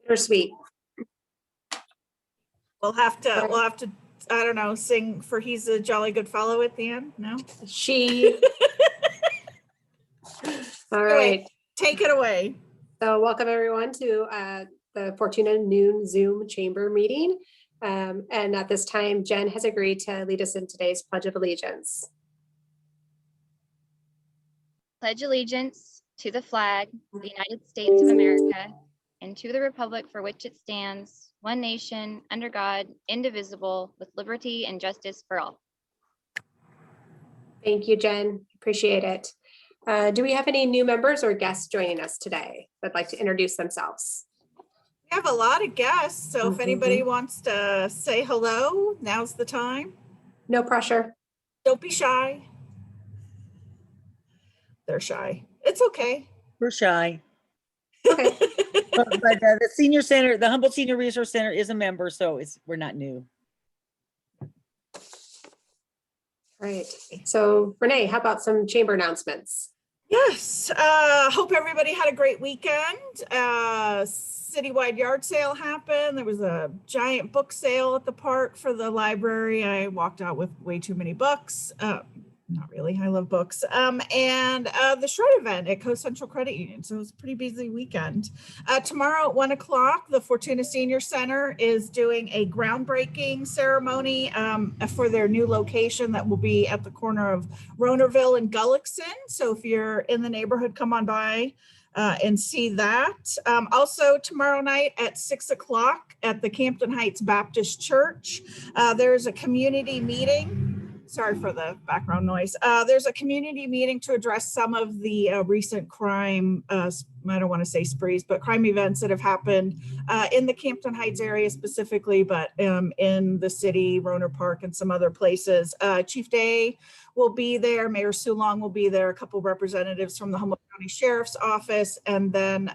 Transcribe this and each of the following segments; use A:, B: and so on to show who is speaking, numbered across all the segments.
A: Bittersweet.
B: We'll have to, I don't know, sing for He's a Jolly Good Fellow at the end. No?
A: All right.
B: Take it away.
A: So welcome everyone to the Fortuna Noon Zoom Chamber meeting. And at this time, Jen has agreed to lead us in today's Pledge of Allegiance.
C: Pledge allegiance to the flag of the United States of America and to the republic for which it stands, one nation, under God, indivisible, with liberty and justice for all.
A: Thank you, Jen. Appreciate it. Do we have any new members or guests joining us today that'd like to introduce themselves?
B: We have a lot of guests, so if anybody wants to say hello, now's the time.
A: No pressure.
B: Don't be shy. They're shy. It's okay.
D: We're shy.
A: Okay.
D: But the senior center, the Humboldt Senior Resource Center is a member, so we're not new.
A: Right. So Renee, how about some chamber announcements?
B: Yes. Hope everybody had a great weekend. Citywide yard sale happened. There was a giant book sale at the park for the library. I walked out with way too many books. Not really, I love books. And the shred event at Coast Central Credit Union. So it was a pretty busy weekend. Tomorrow at 1 o'clock, the Fortuna Senior Center is doing a groundbreaking ceremony for their new location that will be at the corner of Ronerville and Gullickson. So if you're in the neighborhood, come on by and see that. Also tomorrow night at 6 o'clock at the Campton Heights Baptist Church, there's a community meeting. Sorry for the background noise. There's a community meeting to address some of the recent crime, I don't want to say sprees, but crime events that have happened in the Campton Heights area specifically, but in the city, Roner Park and some other places. Chief Day will be there. Mayor Sulong will be there. A couple representatives from the Humboldt County Sheriff's Office, and then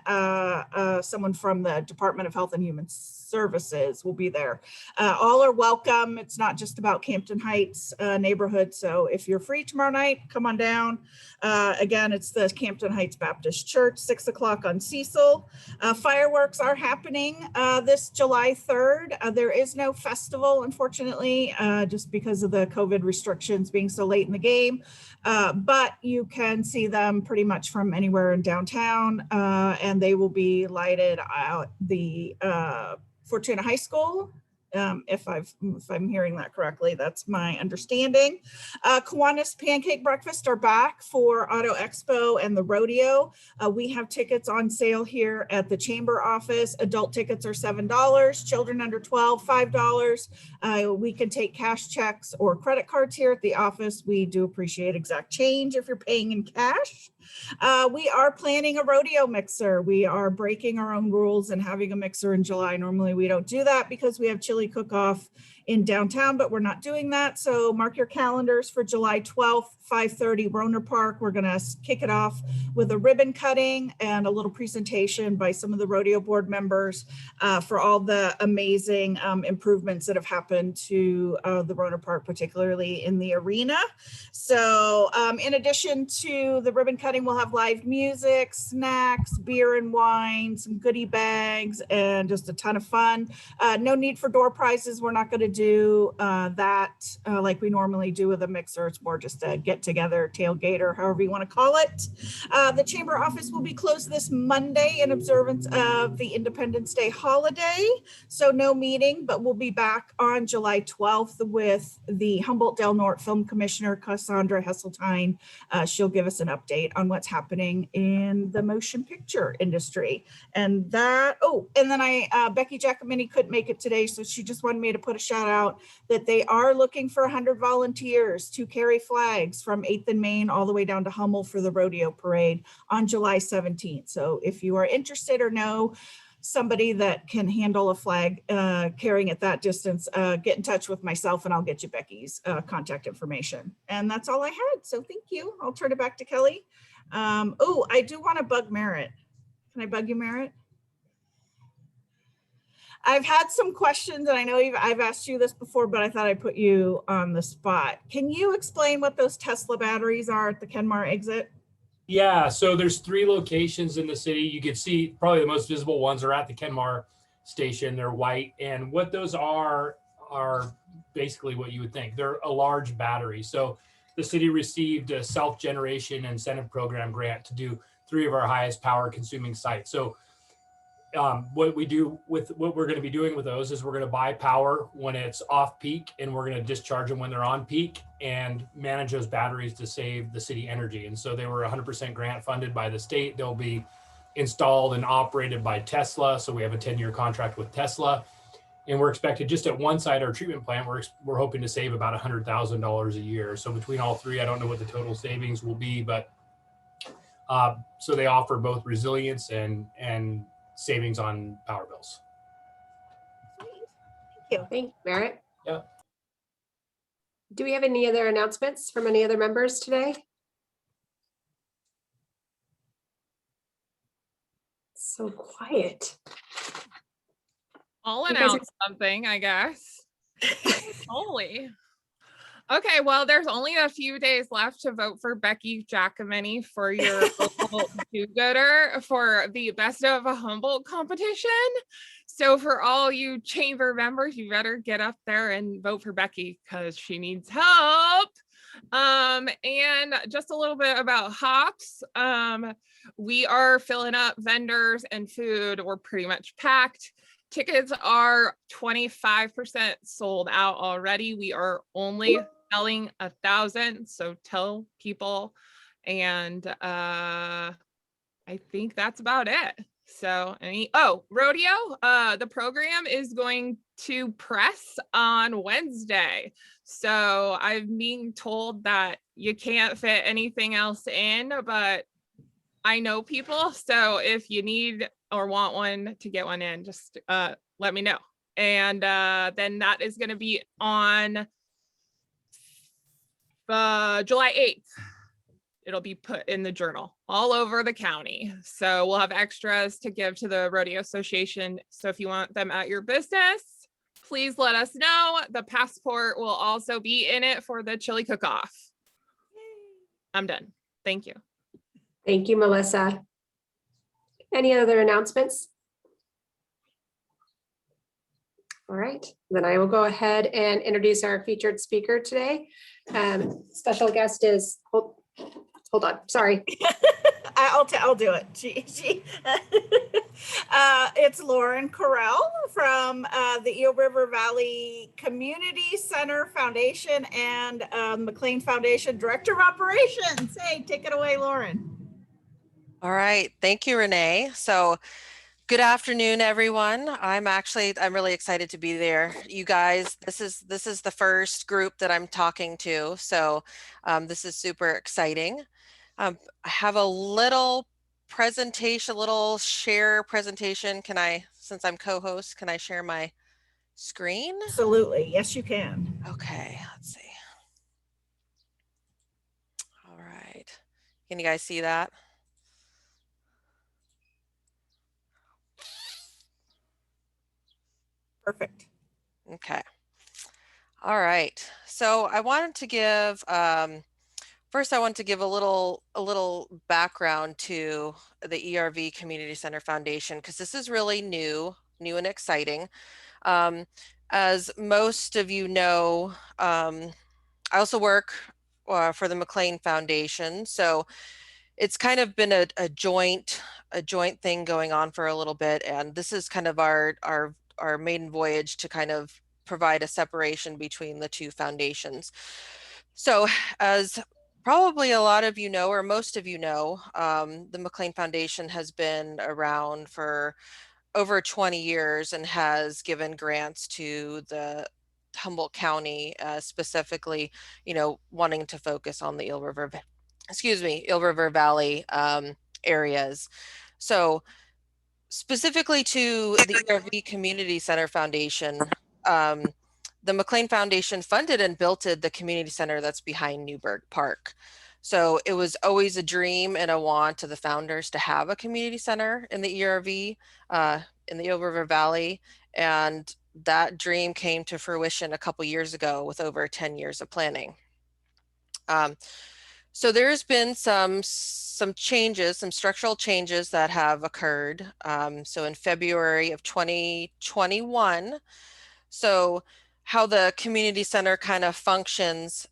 B: someone from the Department of Health and Human Services will be there. All are welcome. It's not just about Campton Heights neighborhood. So if you're free tomorrow night, come on down. Again, it's the Campton Heights Baptist Church, 6 o'clock on Cecil. Fireworks are happening this July 3rd. There is no festival, unfortunately, just because of the COVID restrictions being so late in the game. But you can see them pretty much from anywhere in downtown, and they will be lighted out the Fortuna High School. If I'm hearing that correctly, that's my understanding. Kiwanis Pancake Breakfast are back for Auto Expo and the rodeo. We have tickets on sale here at the chamber office. Adult tickets are $7, children under 12, $5. We can take cash checks or credit cards here at the office. We do appreciate exact change if you're paying in cash. We are planning a rodeo mixer. We are breaking our own rules and having a mixer in July. Normally we don't do that because we have chili cook-off in downtown, but we're not doing that. So mark your calendars for July 12th, 5:30, Roner Park. We're gonna kick it off with a ribbon cutting and a little presentation by some of the rodeo board members for all the amazing improvements that have happened to the Roner Park, particularly in the arena. So in addition to the ribbon cutting, we'll have live music, snacks, beer and wine, some goodie bags, and just a ton of fun. No need for door prizes. We're not gonna do that like we normally do with a mixer. It's more just a get together, tailgate, or however you want to call it. The chamber office will be closed this Monday in observance of the Independence Day holiday. So no meeting, but we'll be back on July 12th with the Humboldt Del Norte Film Commissioner, Cassandra Hesseltine. She'll give us an update on what's happening in the motion picture industry. And that, and then Becky Giacomini couldn't make it today, so she just wanted me to put a shout out that they are looking for 100 volunteers to carry flags from 8th and Main all the way down to Hummel for the rodeo parade on July 17th. So if you are interested or know somebody that can handle a flag carrying at that distance, get in touch with myself and I'll get you Becky's contact information. And that's all I had. So thank you. I'll turn it back to Kelly. I do want to bug Merritt. Can I bug you, Merritt? I've had some questions, and I know I've asked you this before, but I thought I'd put you on the spot. Can you explain what those Tesla batteries are at the Kenmar exit?
E: Yeah, so there's 3 locations in the city. You can see probably the most visible ones are at the Kenmar station. They're white, and what those are basically what you would think. They're a large battery. So the city received a self-generation incentive program grant to do 3 of our highest power consuming sites. So what we do with what we're going to be doing with those is we're going to buy power when it's off peak, and we're going to discharge them when they're on peak and manage those batteries to save the city energy. And so they were 100% grant funded by the state. They'll be installed and operated by Tesla. So we have a 10-year contract with Tesla. And we're expected just at one site, our treatment plant, we're hoping to save about $100,000 a year. So between all 3, I don't know what the total savings will be, but so they offer both resilience and savings on power bills.
B: Thank you.
A: Thank you, Merritt.
E: Yeah.
A: Do we have any other announcements from any other members today? So quiet.
F: I'll
A: You guys are-
F: announce something, I guess. Holy. Okay, well, there's only a few days left to vote for Becky Giacomini for your local do-gooder for the Best of a Humboldt competition. So for all you chamber members, you better get up there and vote for Becky because she needs help. And just a little bit about hops. We are filling up vendors and food. We're pretty much packed. Tickets are 25% sold out already. We are only selling 1,000, so tell people. And I think that's about it. So rodeo, the program is going to press on Wednesday. So I'm being told that you can't fit anything else in, but I know people. So if you need or want one to get one in, just let me know. And then that is going to be on July 8th. It'll be put in the journal all over the county. So we'll have extras to give to the Rodeo Association. So if you want them at your business, please let us know. The passport will also be in it for the chili cook-off. I'm done. Thank you.
A: Thank you, Melissa. Any other announcements? All right, then I will go ahead and introduce our featured speaker today. Special guest is, hold on, sorry.
B: I'll do it. It's Lauren Correll from the Eel River Valley Community Center Foundation and Mclean Foundation Director of Operations. Hey, take it away, Lauren.
G: All right, thank you, Renee. So good afternoon, everyone. I'm really excited to be there. You guys, this is the first group that I'm talking to. So this is super exciting. I have a little presentation, share presentation. Can I, since I'm co-host, can I share my screen?
B: Absolutely, yes, you can.
G: Okay, let's see. All right, can you guys see that?
B: Perfect.
G: Okay. All right. So I wanted to give, first I want to give a little background to the ERV Community Center Foundation, because this is really new and exciting. As most of you know, I also work for the Mclean Foundation. So it's kind of been a joint thing going on for a little bit. And this is kind of our maiden voyage to kind of provide a separation between the two foundations. So as probably a lot of you know, or most of you know, the Mclean Foundation has been around for over 20 years and has given grants to the Humboldt County, specifically, wanting to focus on the Eel River Valley areas. So specifically to the ERV Community Center Foundation, the Mclean Foundation funded and built the community center that's behind Newburgh Park. So it was always a dream and a want of the founders to have a community center in the ERV, in the Eel River Valley. And that dream came to fruition a couple years ago with over 10 years of planning. So there's been some changes, some structural changes that have occurred. So in February of 2021, so how the community center kind of functions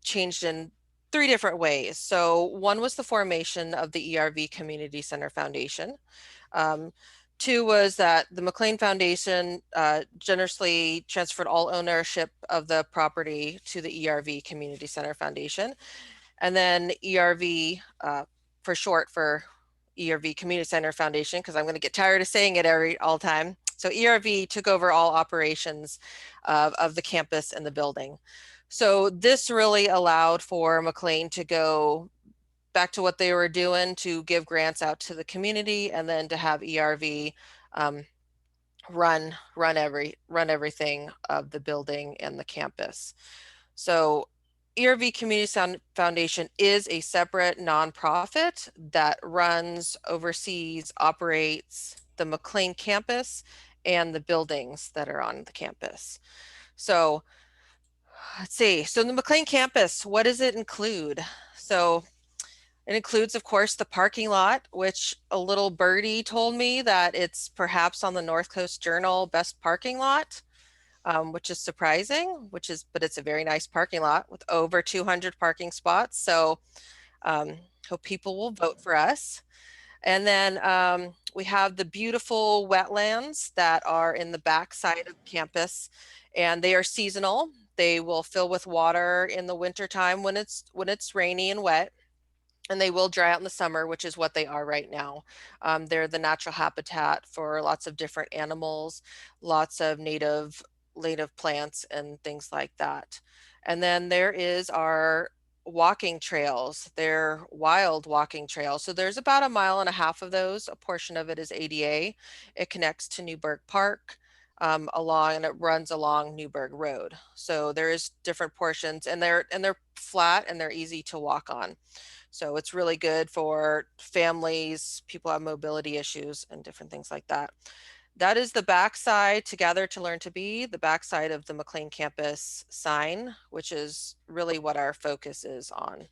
G: changed in 3 different ways. So one was the formation of the ERV Community Center Foundation. 2 was that the Mclean Foundation generously transferred all ownership of the property to the ERV Community Center Foundation. And then ERV, for short for ERV Community Center Foundation, because I'm going to get tired of saying it all the time. So ERV took over all operations of the campus and the building. So this really allowed for Mclean to go back to what they were doing, to give grants out to the community, and then to have ERV run everything of the building and the campus. So ERV Community Foundation is a separate nonprofit that runs, oversees, operates the Mclean Campus and the buildings that are on the campus. So let's see. So the Mclean Campus, what does it include? So it includes, of course, the parking lot, which a little birdie told me that it's perhaps on the North Coast Journal best parking lot. Which is surprising, but it's a very nice parking lot with over 200 parking spots. So hope people will vote for us. And then we have the beautiful wetlands that are in the back side of campus, and they are seasonal. They will fill with water in the wintertime when it's rainy and wet, and they will dry out in the summer, which is what they are right now. They're the natural habitat for lots of different animals, lots of native plants and things like that. And then there is our walking trails. They're wild walking trails. So there's about 1.5 miles of those. A portion of it is ADA. It connects to Newburgh Park and it runs along Newburgh Road. So there is different portions, and they're flat and they're easy to walk on. So it's really good for families, people have mobility issues and different things like that. That is the backside, Together to Learn to Be, the backside of the Mclean Campus sign, which is really what our focus is on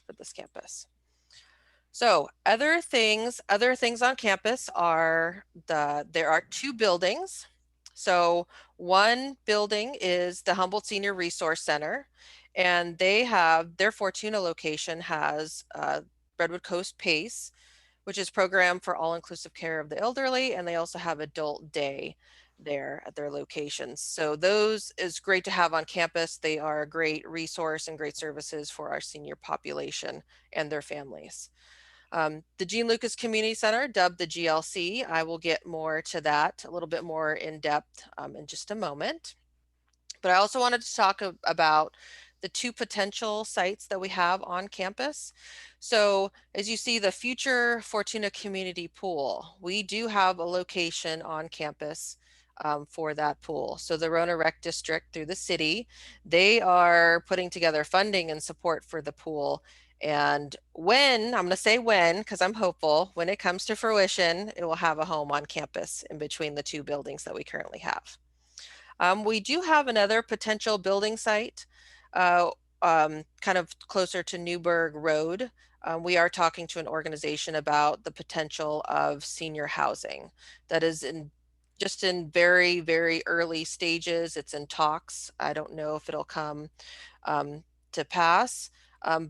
G: for this campus. So other things on campus are there are 2 buildings. So one building is the Humboldt Senior Resource Center, and their Fortuna location has Redwood Coast PACE, which is program for all-inclusive care of the elderly, and they also have adult day there at their locations. So those is great to have on campus. They are a great resource and great services for our senior population and their families. The Gene Lucas Community Center, dubbed the GLC, I will get more to that, a little bit more in depth in just a moment. But I also wanted to talk about the 2 potential sites that we have on campus. So as you see, the future Fortuna Community Pool, we do have a location on campus for that pool. So the Rona Rec District, through the city, they are putting together funding and support for the pool. And I'm going to say when, because I'm hopeful, when it comes to fruition, it will have a home on campus in between the 2 buildings that we currently have. We do have another potential building site kind of closer to Newburgh Road. We are talking to an organization about the potential of senior housing that is just in very, very early stages. It's in talks. I don't know if it'll come to pass.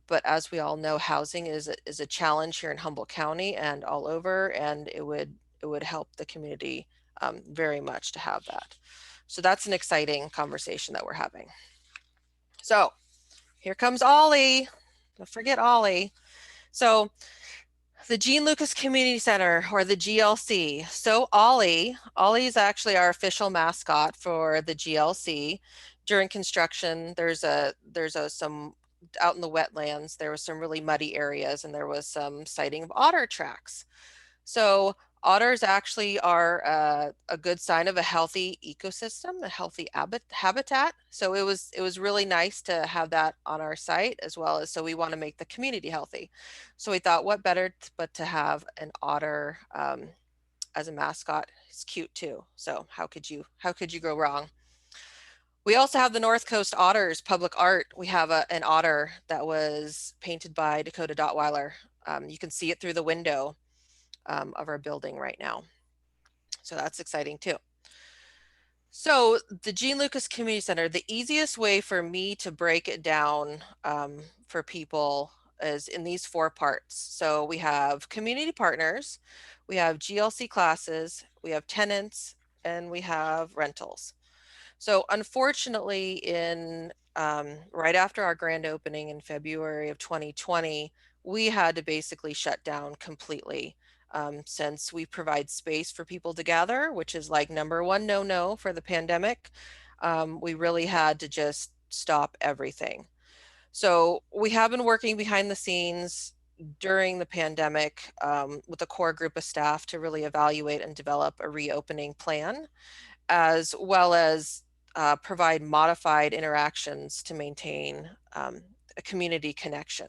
G: But as we all know, housing is a challenge here in Humboldt County and all over, and it would help the community very much to have that. So that's an exciting conversation that we're having. So here comes Ollie. Don't forget Ollie. So the Gene Lucas Community Center, or the GLC. So Ollie is actually our official mascot for the GLC. During construction, there's some out in the wetlands, there was some really muddy areas, and there was some sighting of otter tracks. So otters actually are a good sign of a healthy ecosystem, a healthy habitat. So it was really nice to have that on our site, as well as, so we want to make the community healthy. So we thought, what better but to have an otter as a mascot. It's cute too. So how could you go wrong? We also have the North Coast Otters public art. We have an otter that was painted by Dakota Dotweiler. You can see it through the window of our building right now. So that's exciting too. So the Gene Lucas Community Center, the easiest way for me to break it down for people is in these 4 parts. So we have community partners, we have GLC classes, we have tenants, and we have rentals. So unfortunately, in right after our grand opening in February of 2020, we had to basically shut down completely. Since we provide space for people to gather, which is like #1 no for the pandemic, we really had to just stop everything. So we have been working behind the scenes during the pandemic with a core group of staff to really evaluate and develop a reopening plan, as well as provide modified interactions to maintain a community connection.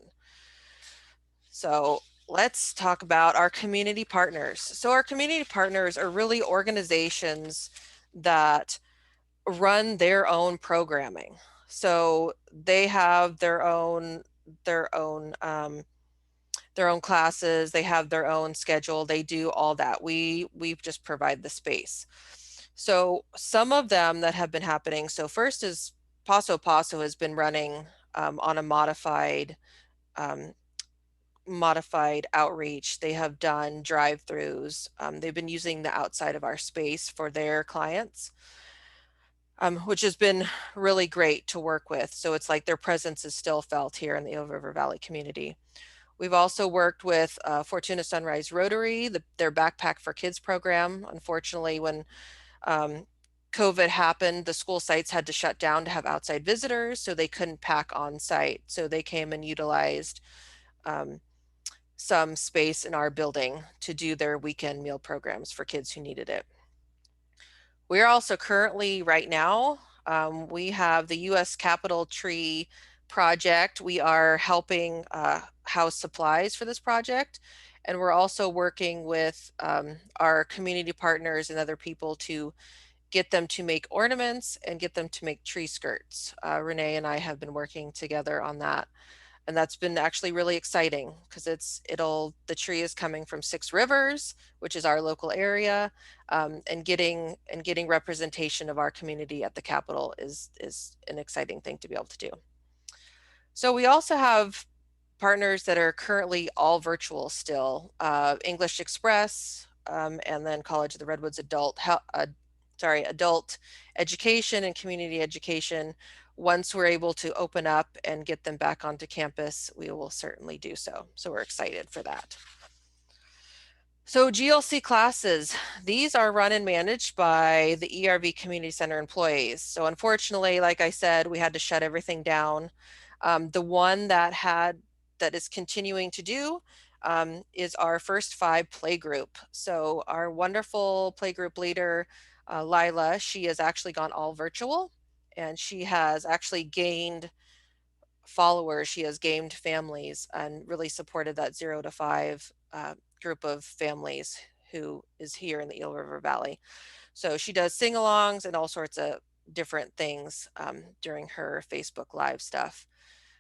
G: So let's talk about our community partners. So our community partners are really organizations that run their own programming. So they have their own classes, they have their own schedule, they do all that. We just provide the space. So some of them that have been happening. So first is Paso Paso has been running on a modified outreach. They have done drive-throughs. They've been using the outside of our space for their clients, which has been really great to work with. So it's like their presence is still felt here in the Eel River Valley community. We've also worked with Fortuna Sunrise Rotary, their Backpack for Kids program. Unfortunately, when COVID happened, the school sites had to shut down to have outside visitors, so they couldn't pack on site. So they came and utilized some space in our building to do their weekend meal programs for kids who needed it. We're also currently, right now, we have the U.S. Capitol Tree project. We are helping house supplies for this project. And we're also working with our community partners and other people to get them to make ornaments and get them to make tree skirts. Renee and I have been working together on that. And that's been actually really exciting because the tree is coming from 6 Rivers, which is our local area, and getting representation of our community at the Capitol is an exciting thing to be able to do. So we also have partners that are currently all virtual still, English Express, and then College of the Redwoods adult education and community education. Once we're able to open up and get them back onto campus, we will certainly do so. So we're excited for that. So GLC classes, these are run and managed by the ERV Community Center employees. So unfortunately, like I said, we had to shut everything down. The one that is continuing to do is our First 5 playgroup. So our wonderful playgroup leader, Lila, she has actually gone all virtual, and she has actually gained followers. She has gained families and really supported that 0 to 5 group of families who is here in the Eel River Valley. So she does sing-alongs and all sorts of different things during her Facebook Live stuff.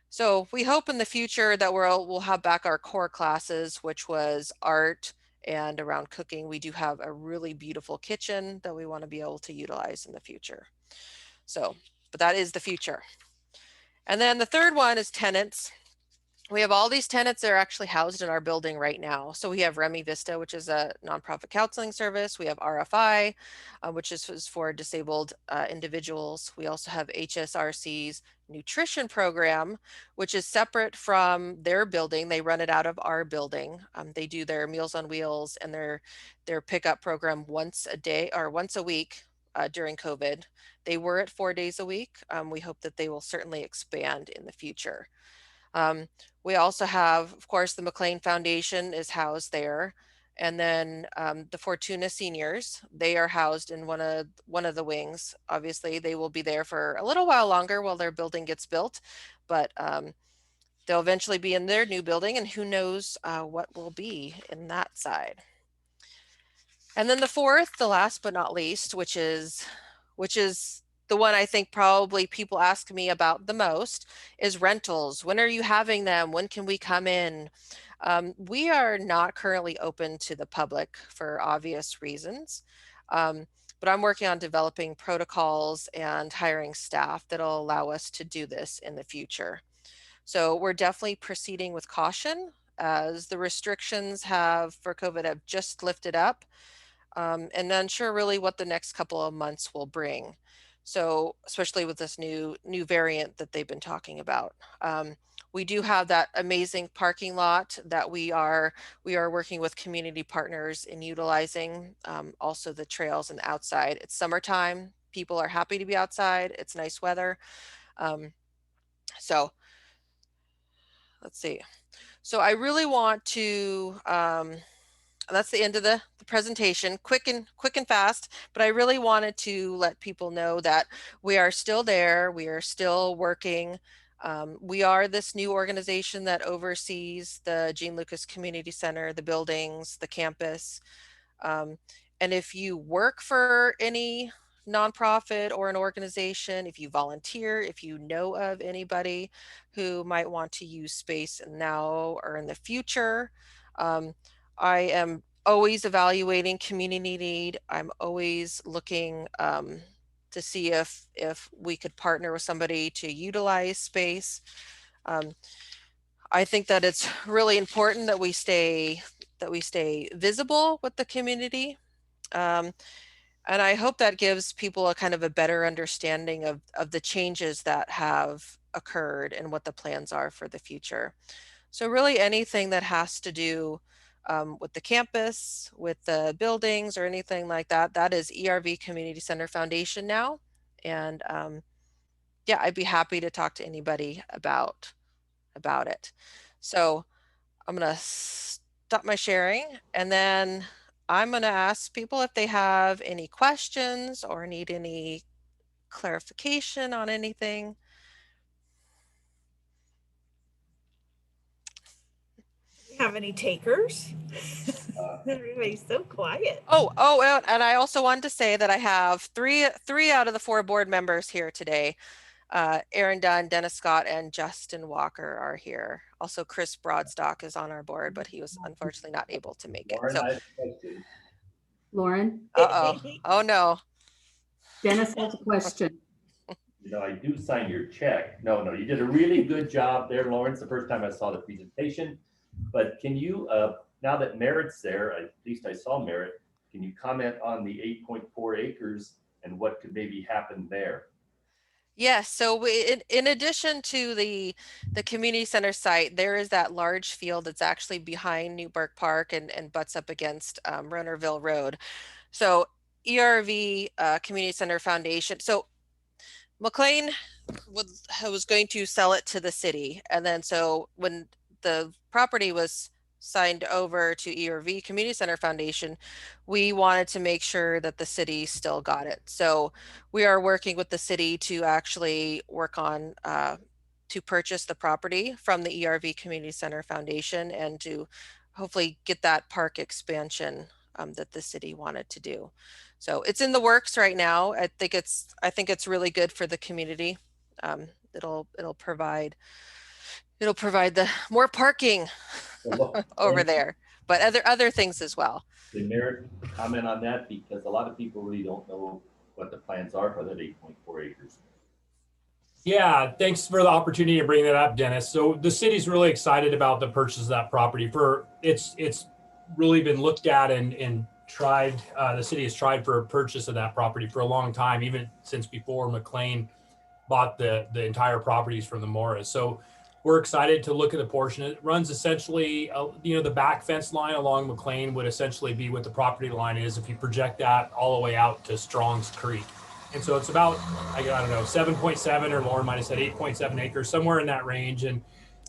G: So we hope in the future that we'll have back our core classes, which was art and around cooking. We do have a really beautiful kitchen that we want to be able to utilize in the future. So, but that is the future. And then the third one is tenants. We have all these tenants that are actually housed in our building right now. So we have Remy Vista, which is a nonprofit counseling service. We have RFI, which is for disabled individuals. We also have HSRC's nutrition program, which is separate from their building. They run it out of our building. They do their Meals on Wheels and their pickup program once a day or once a week during COVID. They were at 4 days a week. We hope that they will certainly expand in the future. We also have, of course, the Mclean Foundation is housed there. And then the Fortuna seniors, they are housed in one of the wings. Obviously, they will be there for a little while longer while their building gets built, but they'll eventually be in their new building, and who knows what will be in that side. And then the fourth, the last but not least, which is the one I think probably people ask me about the most is rentals. When are you having them? When can we come in? We are not currently open to the public for obvious reasons, but I'm working on developing protocols and hiring staff that'll allow us to do this in the future. So we're definitely proceeding with caution as the restrictions for COVID have just lifted up, and unsure really what the next couple of months will bring. So especially with this new variant that they've been talking about. We do have that amazing parking lot that we are working with community partners in utilizing, also the trails and outside. It's summertime. People are happy to be outside. It's nice weather. So let's see. So I really want to, that's the end of the presentation, quick and fast, but I really wanted to let people know that we are still there. We are still working. We are this new organization that oversees the Gene Lucas Community Center, the buildings, the campus. And if you work for any nonprofit or an organization, if you volunteer, if you know of anybody who might want to use space now or in the future, I am always evaluating community need. I'm always looking to see if we could partner with somebody to utilize space. I think that it's really important that we stay visible with the community. And I hope that gives people a kind of a better understanding of the changes that have occurred and what the plans are for the future. So really anything that has to do with the campus, with the buildings or anything like that, that is ERV Community Center Foundation now. And yeah, I'd be happy to talk to anybody about it. So I'm gonna stop my sharing, and then I'm gonna ask people if they have any questions or need any clarification on anything.
B: Do you have any takers? Everybody's so quiet.
G: Oh, and I also wanted to say that I have three out of the 4 board members here today. Aaron Dunn, Dennis Scott, and Justin Walker are here. Also, Chris Broadstock is on our board, but he was unfortunately not able to make it.
H: Lauren,
G: So,
H: I have a question.
I: Lauren,
G: oh no.
I: Dennis has a question.
H: You know, I do sign your check. No, you did a really good job there, Lauren. It's the first time I saw the presentation. But can you, now that Merritt's there, at least I saw Merritt, can you comment on the 8.4 acres and what could maybe happen there?
G: Yes, so in addition to the community center site, there is that large field that's actually behind Newburgh Park and butts up against Runnerville Road. So ERV Community Center Foundation. So Mclean was going to sell it to the city, and then so when the property was signed over to ERV Community Center Foundation, we wanted to make sure that the city still got it. So we are working with the city to actually work on to purchase the property from the ERV Community Center Foundation and to hopefully get that park expansion that the city wanted to do. So it's in the works right now. I think it's really good for the community. It'll provide the more parking over there, but other things as well.
H: Did Merritt comment on that? Because a lot of people really don't know what the plans are for that 8.4 acres.
E: Yeah, thanks for the opportunity to bring that up, Dennis. So the city's really excited about the purchase of that property. It's really been looked at and tried. The city has tried for a purchase of that property for a long time, even since before Mclean bought the entire properties from the Morris. So we're excited to look at the portion. It runs essentially, the back fence line along Mclean would essentially be what the property line is if you project that all the way out to Strong's Creek. And so it's about, I don't know, 7.7, or Lauren might have said 8.7 acres, somewhere in that range. And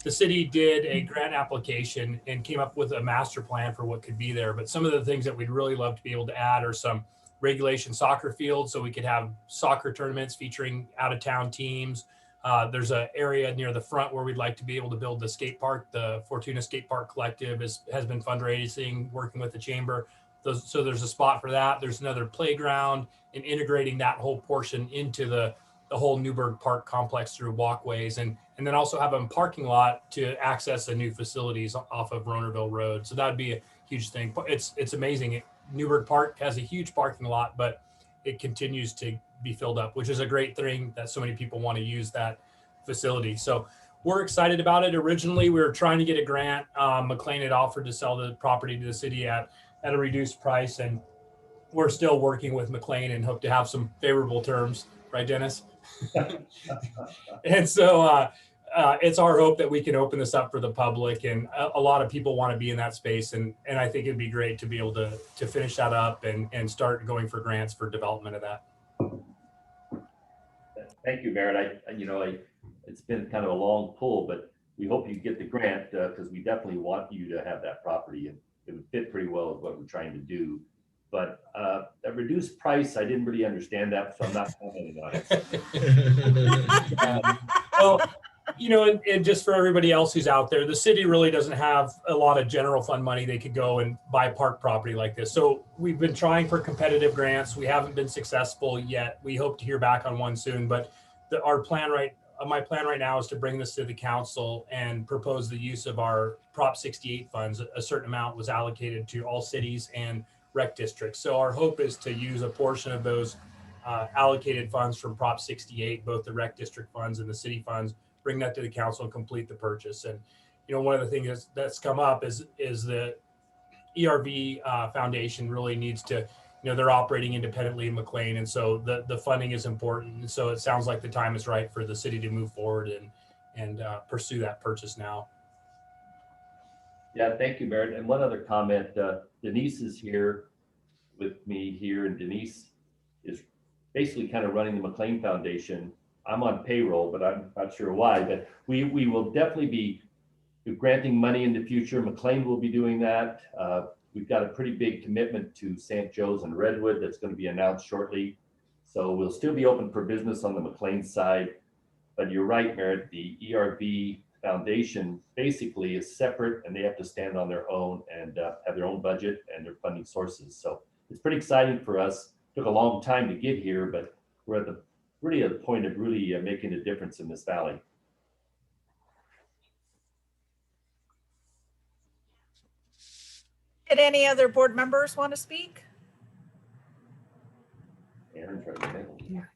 E: the city did a grant application and came up with a master plan for what could be there. But some of the things that we'd really love to be able to add are some regulation soccer fields, so we could have soccer tournaments featuring out-of-town teams. There's an area near the front where we'd like to be able to build the skate park. The Fortuna Skate Park Collective has been fundraising, working with the chamber so there's a spot for that. There's another playground, and integrating that whole portion into the whole Newburgh Park complex through walkways, and then also have a parking lot to access the new facilities off of Ronerville Road. So that'd be a huge thing. It's amazing. Newburgh Park has a huge parking lot, but it continues to be filled up, which is a great thing that so many people want to use that facility. So we're excited about it. Originally, we were trying to get a grant. Mclean had offered to sell the property to the city at a reduced price, and we're still working with Mclean and hope to have some favorable terms, right, Dennis? And so it's our hope that we can open this up for the public, and a lot of people want to be in that space, and I think it'd be great to be able to finish that up and start going for grants for development of that.
H: Thank you, Barrett. It's been kind of a long pull, but we hope you get the grant because we definitely want you to have that property, and it would fit pretty well with what we're trying to do. But that reduced price, I didn't really understand that, so I'm not commenting on it.
E: Well, and just for everybody else who's out there, the city really doesn't have a lot of general fund money they could go and buy park property like this. So we've been trying for competitive grants. We haven't been successful yet. We hope to hear back on one soon, but my plan right now is to bring this to the council and propose the use of our Prop 68 funds. A certain amount was allocated to all cities and rec districts. So our hope is to use a portion of those allocated funds from Prop 68, both the rec district funds and the city funds, bring that to the council and complete the purchase. And one of the things that's come up is the ERV Foundation really needs to, they're operating independently in Mclean, and so the funding is important. And so it sounds like the time is right for the city to move forward and pursue that purchase now.
H: Yeah, thank you, Barrett. And one other comment, Denise is here with me here, and Denise is basically kind of running the Mclean Foundation. I'm on payroll, but I'm not sure why, but we will definitely be granting money in the future. Mclean will be doing that. We've got a pretty big commitment to St. Joe's and Redwood that's going to be announced shortly. So we'll still be open for business on the Mclean side. But you're right, Merritt, the ERV Foundation basically is separate, and they have to stand on their own and have their own budget and their funding sources. So it's pretty exciting for us. Took a long time to get here, but we're at the point of really making a difference in this valley.
B: Did any other board members want to speak?
H: Aaron's right there.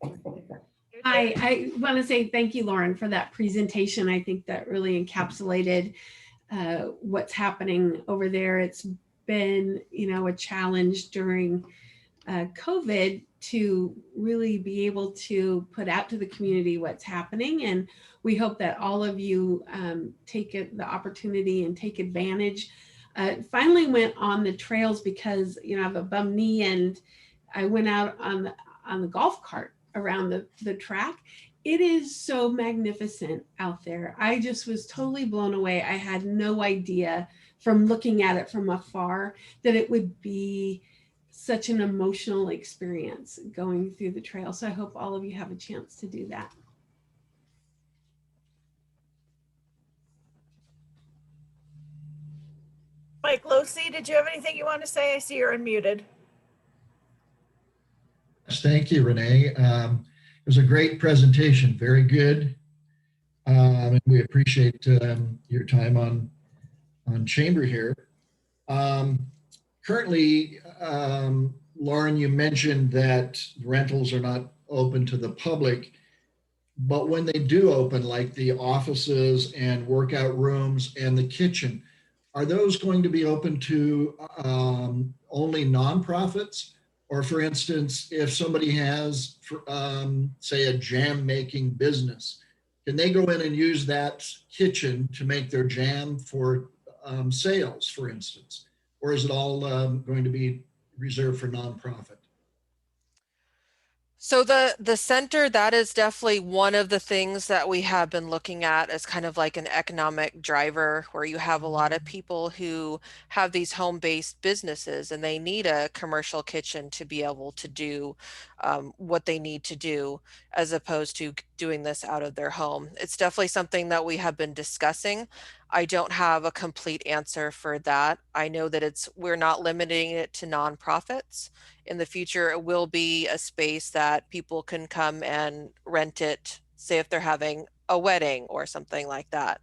I: I want to say thank you, Lauren, for that presentation. I think that really encapsulated what's happening over there. It's been, a challenge during COVID to really be able to put out to the community what's happening. And we hope that all of you take the opportunity and take advantage. Finally went on the trails because, I have a bum knee, and I went out on the golf cart around the track. It is so magnificent out there. I just was totally blown away. I had no idea from looking at it from afar that it would be such an emotional experience going through the trail. So I hope all of you have a chance to do that.
B: Mike Losi, did you have anything you want to say? I see you're unmuted.
J: Thank you, Renee. It was a great presentation, very good. And we appreciate your time on chamber here. Currently, Lauren, you mentioned that rentals are not open to the public, but when they do open, like the offices and workout rooms and the kitchen, are those going to be open to only nonprofits? Or for instance, if somebody has, say, a jam making business, can they go in and use that kitchen to make their jam for sales, for instance? Or is it all going to be reserved for nonprofit?
G: So the center, that is definitely one of the things that we have been looking at as kind of like an economic driver, where you have a lot of people who have these home-based businesses and they need a commercial kitchen to be able to do what they need to do, as opposed to doing this out of their home. It's definitely something that we have been discussing. I don't have a complete answer for that. I know that we're not limiting it to nonprofits. In the future, it will be a space that people can come and rent it, say if they're having a wedding or something like that.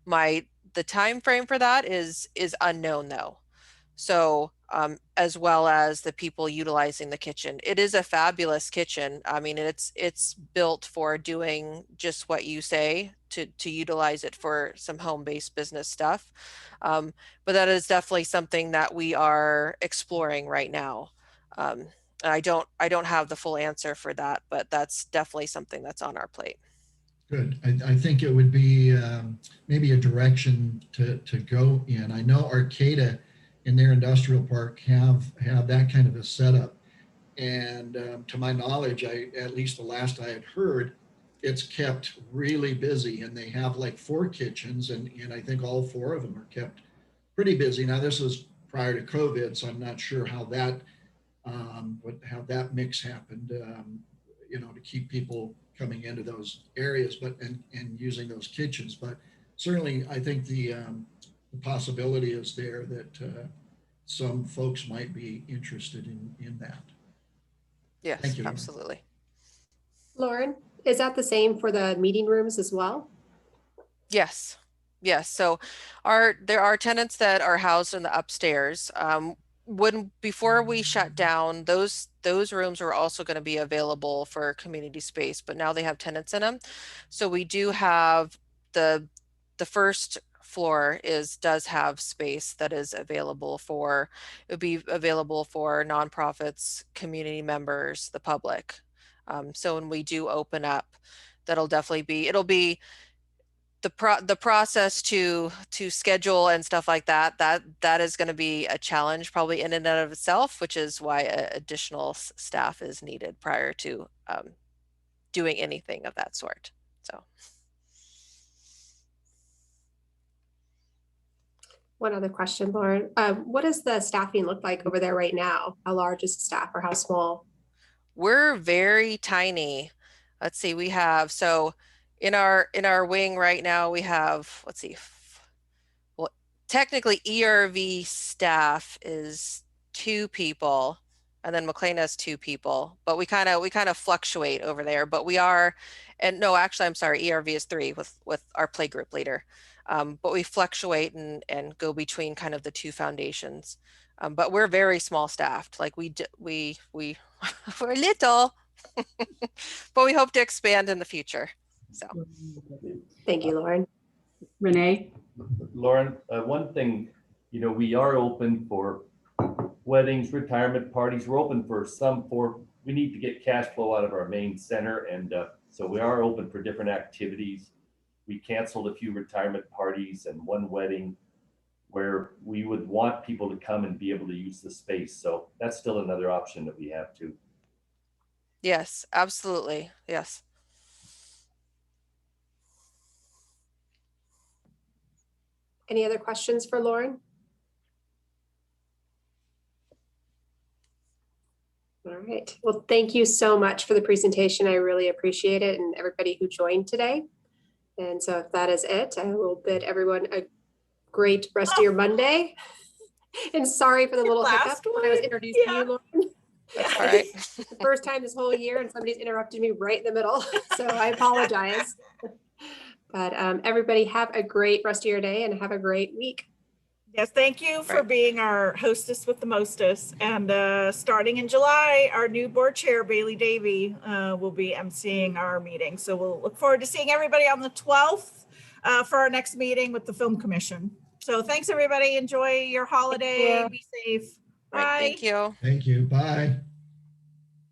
G: The time frame for that is unknown though. So as well as the people utilizing the kitchen. It is a fabulous kitchen. I mean, it's built for doing just what you say, to utilize it for some home-based business stuff. But that is definitely something that we are exploring right now. I don't have the full answer for that, but that's definitely something that's on our plate.
J: Good. I think it would be maybe a direction to go in. I know Arcata in their industrial park have that kind of a setup. And to my knowledge, at least the last I had heard, it's kept really busy, and they have like 4 kitchens, and I think all 4 of them are kept pretty busy. Now this was prior to COVID, so I'm not sure how that mix happened, to keep people coming into those areas, and using those kitchens. But certainly, I think the possibility is there that some folks might be interested in that.
G: Yes,
J: Thank you, Lauren.
G: absolutely.
A: Lauren, is that the same for the meeting rooms as well?
G: Yes. So there are tenants that are housed in the upstairs. Before we shut down, those rooms were also going to be available for community space, but now they have tenants in them. So we do have the first floor does have space that is available it would be available for nonprofits, community members, the public. So when we do open up, it'll be the process to schedule and stuff like that is going to be a challenge probably in and of itself, which is why additional staff is needed prior to doing anything of that sort. So
A: one other question, Lauren. What does the staffing look like over there right now? How large is the staff, or how small?
G: we're very tiny. Let's see, we have, so in our wing right now, we have, let's see, well, technically ERV staff is 2 people, and then Mclean has 2 people, but we kind of fluctuate over there. But we are, and no, actually, I'm sorry, ERV is 3 with our playgroup leader. But we fluctuate and go between kind of the 2 foundations. But we're very small staffed. Like we're little, but we hope to expand in the future. So
A: Thank you, Lauren.
I: Renee?
H: Lauren, one thing, we are open for weddings, retirement parties. We're open we need to get cash flow out of our main center. And so we are open for different activities. We canceled a few retirement parties and one wedding where we would want people to come and be able to use the space. So that's still another option that we have too.
G: yes, absolutely. Yes.
A: Any other questions for Lauren? All right. Well, thank you so much for the presentation. I really appreciate it, and everybody who joined today. And so if that is it, I will bid everyone a great rest of your Monday. And sorry for the little hiccup when I was introduced to you, Lauren.
G: That's all right.
A: The first time this whole year, and somebody's interrupted me right in the middle. So I apologize. But everybody have a great rest of your day and have a great week.
B: Yes, thank you for being our hostess with the mostest. And starting in July, our new board chair, Bailey Davey, will be emceeing our meeting. So we'll look forward to seeing everybody on the 12th for our next meeting with the Film Commission. So thanks, everybody. Enjoy your holiday. Be safe. Bye.
G: Thank you.
J: Thank you. Bye.